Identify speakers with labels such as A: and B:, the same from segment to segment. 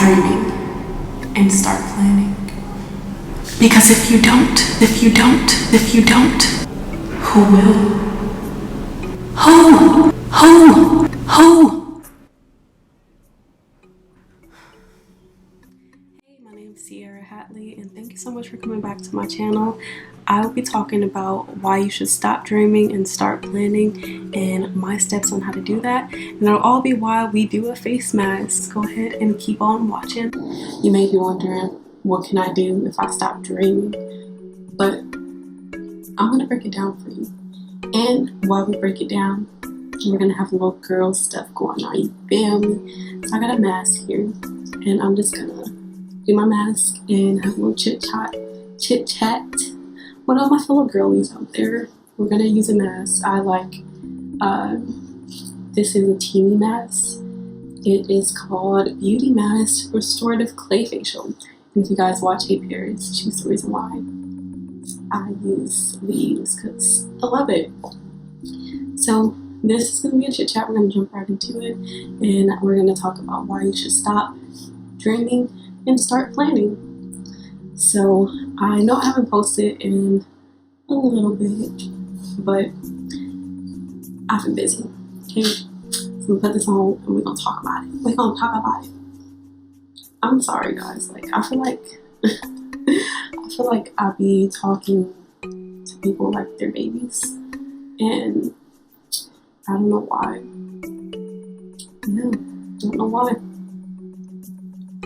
A: dreaming and start planning. Because if you don't, who will? Who? Hey, my name is Sierra Hatley, and thank you so much for coming back to my channel. I will be talking about why you should stop dreaming and start planning and my steps on how to do that. And it'll all be while we do a face mask. Go ahead and keep on watching. You may be wondering, what can I do if I stop dreaming? But I'm going to break it down for you. And while we break it down, we're going to have a little girl stuff going on. You feel me? So I got a mask here, and I'm just going to do my mask and have a little chit chat with all my fellow girlies out there. We're going to use a mask. I like, this is a teeny mask. It is called Beauty Mask Restorative Clay Facial. And if you guys watch Hey Paris, she's the reason why I use these, because I love it. So this is going to be a chit chat. We're going to jump right into it, and we're going to talk about why you should stop dreaming and start planning. So I know I haven't posted in a little bit, but I've been busy. Okay, so we'll put this on and we're going to talk about it. We're going to talk about it. I'm sorry guys, like I feel like I be talking to people like they're babies, and I don't know why. Yeah, don't know why.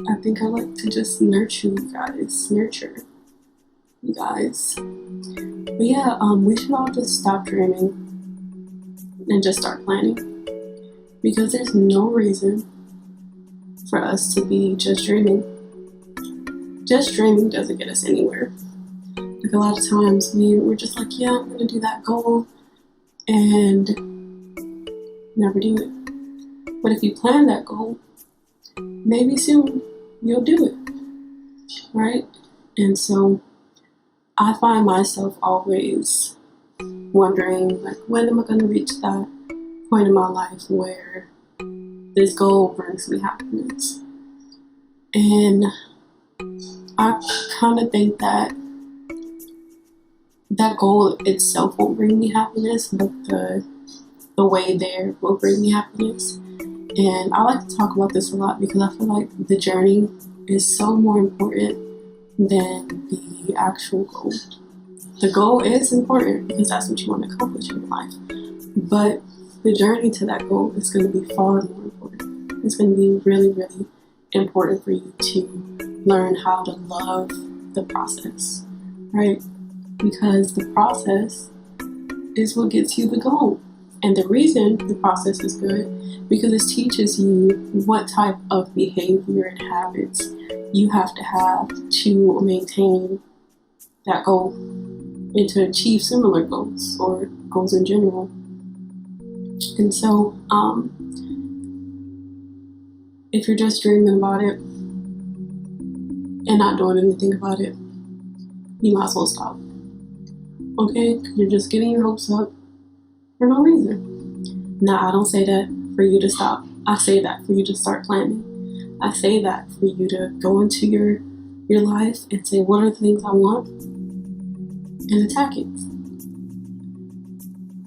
A: I think I like to just nurture you guys. But yeah, we should all just stop dreaming and just start planning, because there's no reason for us to be just dreaming. Just dreaming doesn't get us anywhere. Like a lot of times we're just like, yeah, I'm gonna do that goal, and never do it. But if you plan that goal, maybe soon you'll do it, right? And so I find myself always wondering, like, when am I gonna reach that point in my life where this goal brings me happiness? And I kind of think that that goal itself won't bring me happiness, but the way there will bring me happiness. And I like to talk about this a lot because I feel like the journey is so more important than the actual goal. The goal is important because that's what you want to accomplish in your life, but the journey to that goal is going to be far more important. It's going to be really, really important for you to learn how to love the process, right? Because the process is what gets you the goal. And the reason the process is good, because it teaches you what type of behavior and habits you have to maintain that goal and to achieve similar goals or goals in general. And so, if you're just dreaming about it and not doing anything about it, you might as well stop. Okay? You're just getting your hopes up for no reason. Now, I don't say that for you to stop. I say that for you to start planning. I say that for you to go into your life and say, what are the things I want? And attack it.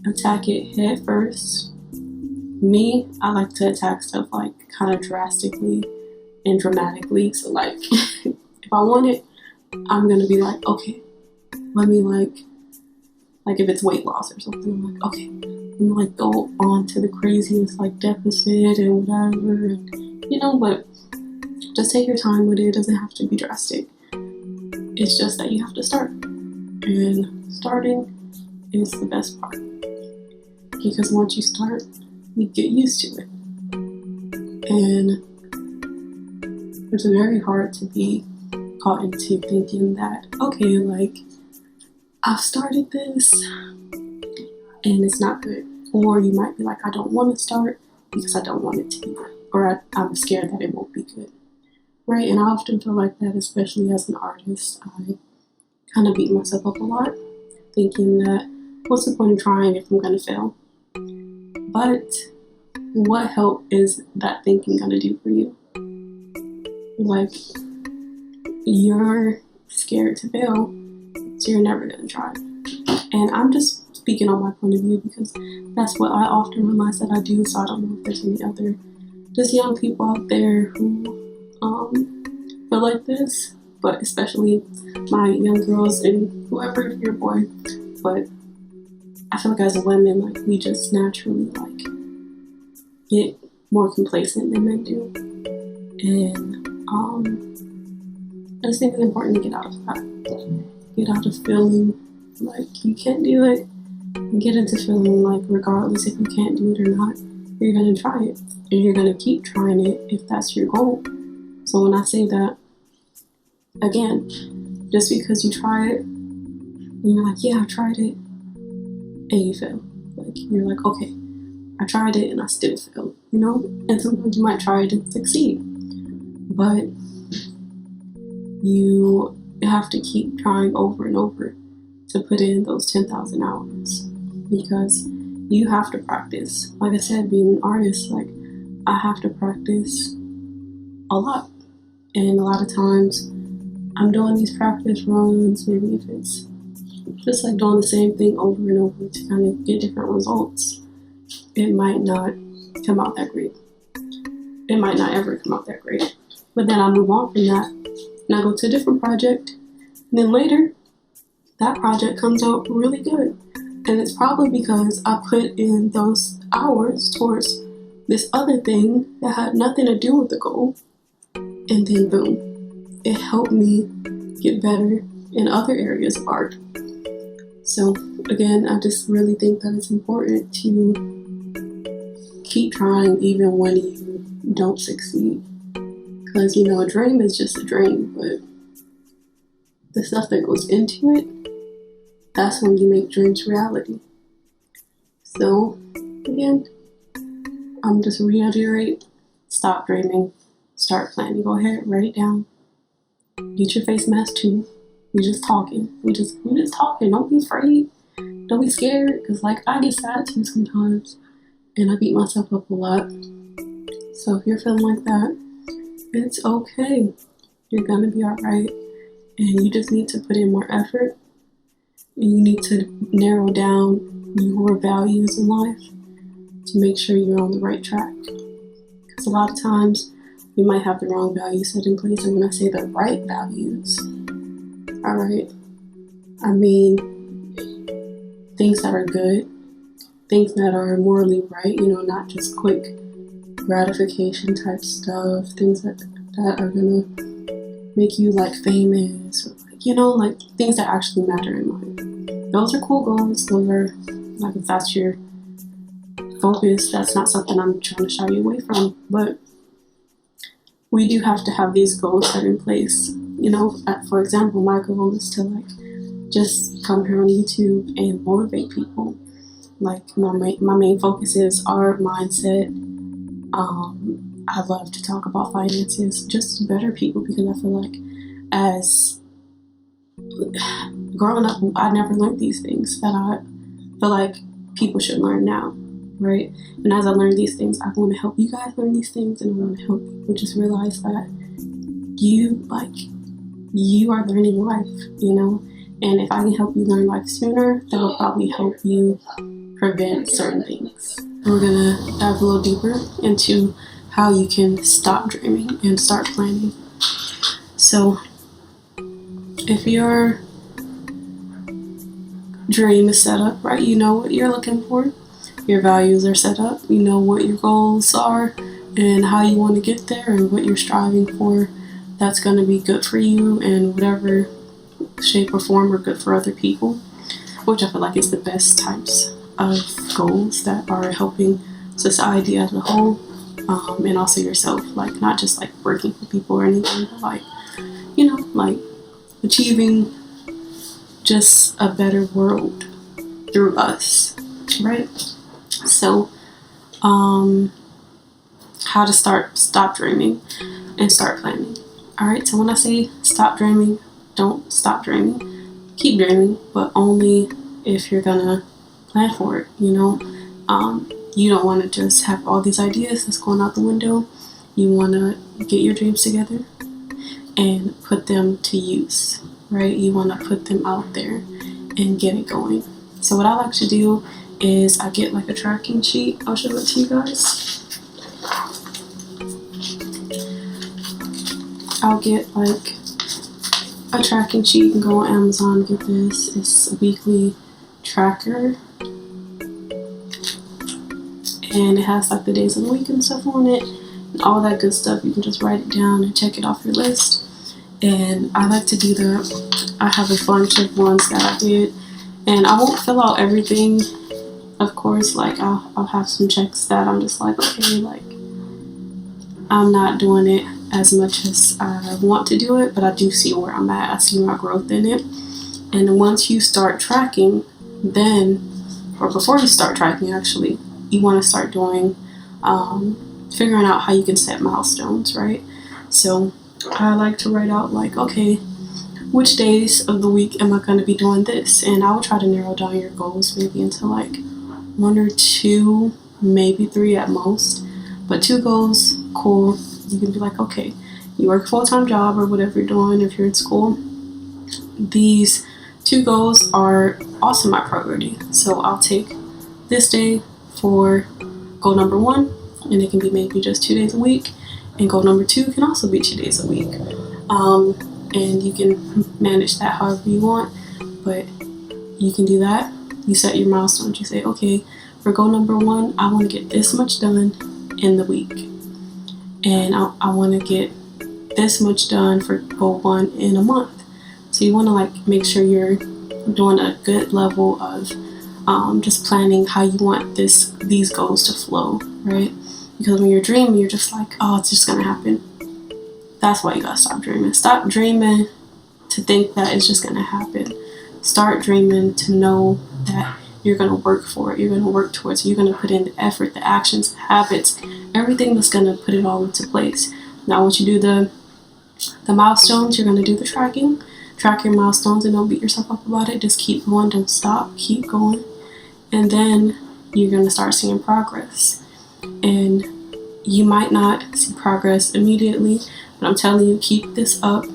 A: Attack it head first. Me, I like to attack stuff like kind of drastically and dramatically. So like, if I want it, I'm going to be like, okay, let me like if it's weight loss or something, I'm like, okay, let me like go on to the craziest like deficit and whatever, and but just take your time with it. It doesn't have to be drastic. It's just that you have to start, and starting is the best part, because once you start, you get used to it, and it's very hard to be caught into thinking that, okay, like, I've started this and it's not good. Or you might be like, I don't want to start because I don't want it to be good. Or I'm scared that it won't be good. Right? And I often feel like that, especially as an artist. I kind of beat myself up a lot, thinking that, what's the point of trying if I'm going to fail? But what help is that thinking going to do for you? Like, you're scared to fail, so you're never gonna try. And I'm just speaking on my point of view because that's what I often realize that I do. So I don't know if there's any other just young people out there who feel like this, but especially my young girls and whoever, your boy. But I feel like as a woman, like, we just naturally like get more complacent than men do, and I just think it's important to get out of that, get out of feeling like you can't do it, and get into feeling like regardless if you can't do it or not, you're gonna try it, and you're gonna keep trying it if that's your goal. So when I say that, again, just because you try it and you're like, yeah, I tried it, and you fail, like, you're like, okay, I tried it and I still failed, you know? And sometimes you might try it and succeed, but you have to keep trying over and over to put in those 10,000 hours, because you have to practice. Like I said, being an artist, like, I have to practice a lot. And a lot of times I'm doing these practice runs, maybe if it's just like doing the same thing over and over to kind of get different results, it might not come out that great. It might not ever come out that great. But then I move on from that and I go to a different project. And then later, that project comes out really good. And it's probably because I put in those hours towards this other thing that had nothing to do with the goal. And then boom, it helped me get better in other areas of art. So again, I just really think that it's important to keep trying even when you don't succeed. Because, you know, a dream is just a dream, but the stuff that goes into it, that's when you make dreams reality. So again, I'm just reiterate, stop dreaming, start planning. Go ahead, write it down. Get your face mask too. We just talking. We just talking. Don't be afraid. Don't be scared. Cause like, I get sad too sometimes, and I beat myself up a lot. So if you're feeling like that, it's okay. You're gonna be alright. And you just need to put in more effort. And you need to narrow down your values in life to make sure you're on the right track. Because a lot of times we might have the wrong values set in place. And when I say the right values, alright, I mean things that are good, things that are morally right, you know, not just quick gratification type stuff, things that are gonna make you like famous, or like, you know, like things that actually matter in life. Those are cool goals. Those are, like, if that's your focus, that's not something I'm trying to shy you away from. But we do have to have these goals set in place. You know, for example, my goal is to like just come here on YouTube and motivate people. Like, my main focus is art, mindset. I love to talk about finances, just to better people, because I feel like as growing up, I never learned these things that I feel like people should learn now, right? And as I learn these things, I want to help you guys learn these things, and I want to help people just realize that you are learning life, you know? And if I can help you learn life sooner, that will probably help you prevent certain things. We're gonna dive a little deeper into how you can stop dreaming and start planning. So if your dream is set up, right, you know what you're looking for, your values are set up, you know what your goals are and how you want to get there and what you're striving for, that's going to be good for you in whatever shape or form, or good for other people, which I feel like is the best types of goals that are helping society as a whole, and also yourself, like not just like working for people or anything, but like, you know, like achieving just a better world through us, right? So how to stop dreaming and start planning. All right, so when I say stop dreaming, don't stop dreaming, keep dreaming, but only if you're gonna plan for it, you know. You don't want to just have all these ideas that's going out the window. You want to get your dreams together, and put them to use, right? You want to put them out there and get it going. So what I like to do is I get like a tracking sheet. I'll show it to you guys. I'll get like a tracking sheet. You can go on Amazon and get this. It's a weekly tracker, and it has like the days of the week and stuff on it and all that good stuff. You can just write it down and check it off your list. And I like to do I have a bunch of ones that I did, and I won't fill out everything, of course. Like I'll have some checks that I'm just like, okay, like I'm not doing it as much as I want to do it, but I do see where I'm at. I see my growth in it. And once you start tracking, then, or before you start tracking actually, you want to start doing figuring out how you can set milestones, right? So I like to write out like, okay, which days of the week am I going to be doing this? And I will try to narrow down your goals maybe into like 1 or 2, maybe 3 at most. But 2 goals, cool. You can be like, okay, you work a full-time job or whatever you're doing if you're in school. These 2 goals are also my priority. So I'll take this day for goal number 1, and it can be maybe just 2 days a week. And goal number 2 can also be 2 days a week. And you can manage that however you want, but you can do that. You set your milestones. You say, okay, for goal number 1, I want to get this much done in the week. And I want to get this much done for goal 1 in a month. So you want to like make sure you're doing a good level of just planning how you want these goals to flow, right? Because when you're dreaming, you're just like, oh, it's just gonna happen. That's why you gotta stop dreaming. Stop dreaming to think that it's just gonna happen. Start dreaming to know that you're gonna work for it. You're gonna work towards it. You're gonna put in the effort, the actions, the habits, everything that's gonna put it all into place. Now, once you do the milestones, you're gonna do the tracking. Track your milestones and don't beat yourself up about it. Just keep going. Don't stop. Keep going. And then you're gonna start seeing progress. And you might not see progress immediately, but I'm telling you, keep this up.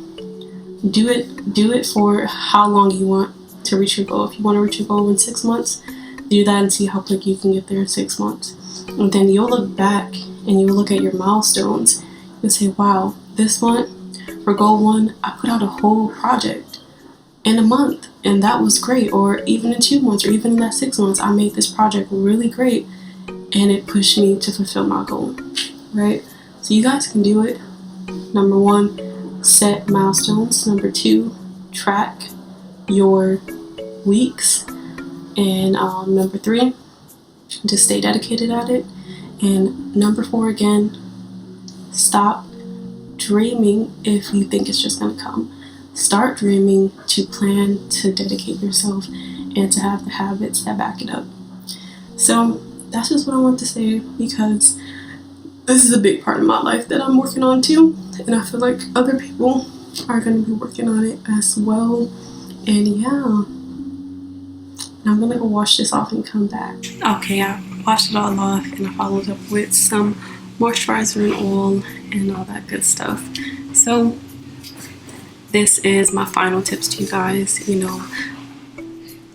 A: Do it for how long you want to reach your goal. If you want to reach your goal in 6 months, do that and see how quick you can get there in 6 months. And then you'll look back and you'll look at your milestones and say, wow, this month for goal 1, I put out a whole project in a month, and that was great. Or even in 2 months, or even in that 6 months, I made this project really great, and it pushed me to fulfill my goal, right? So you guys can do it. Number 1, set milestones. Number 2, track your weeks. And number 3, just stay dedicated at it. And number 4, again, stop dreaming if you think it's just going to come. Start dreaming to plan, to dedicate yourself, and to have the habits that back it up. So that's just what I want to say, because this is a big part of my life that I'm working on too, and I feel like other people are going to be working on it as well. And yeah, I'm going to go wash this off and come back. Okay, I washed it all off and I followed up with some moisturizer and oil and all that good stuff. So this is my final tips to you guys.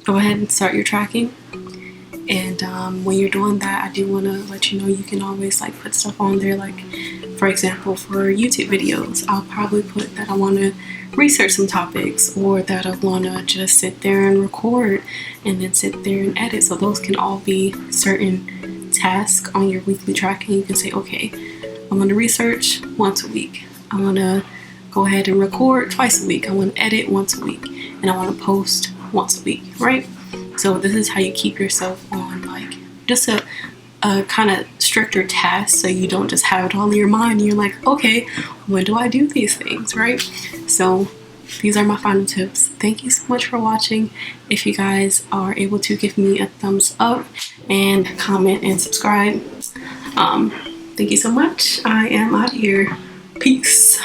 A: Go ahead and start your tracking. And when you're doing that, I do want to let you know you can always like put stuff on there. Like, for example, for YouTube videos, I'll probably put that I want to research some topics, or that I want to just sit there and record and then sit there and edit. So those can all be certain tasks on your weekly tracking. You can say, okay, I want to research once a week. I want to go ahead and record twice a week. I want to edit once a week. And I want to post once a week, right? So this is how you keep yourself on like just a kind of stricter task, so you don't just have it all in your mind and you're like, okay, when do I do these things, right? So these are my final tips. Thank you so much for watching. If you guys are able to, give me a thumbs up and comment and subscribe. Thank you so much. I am out of here. Peace.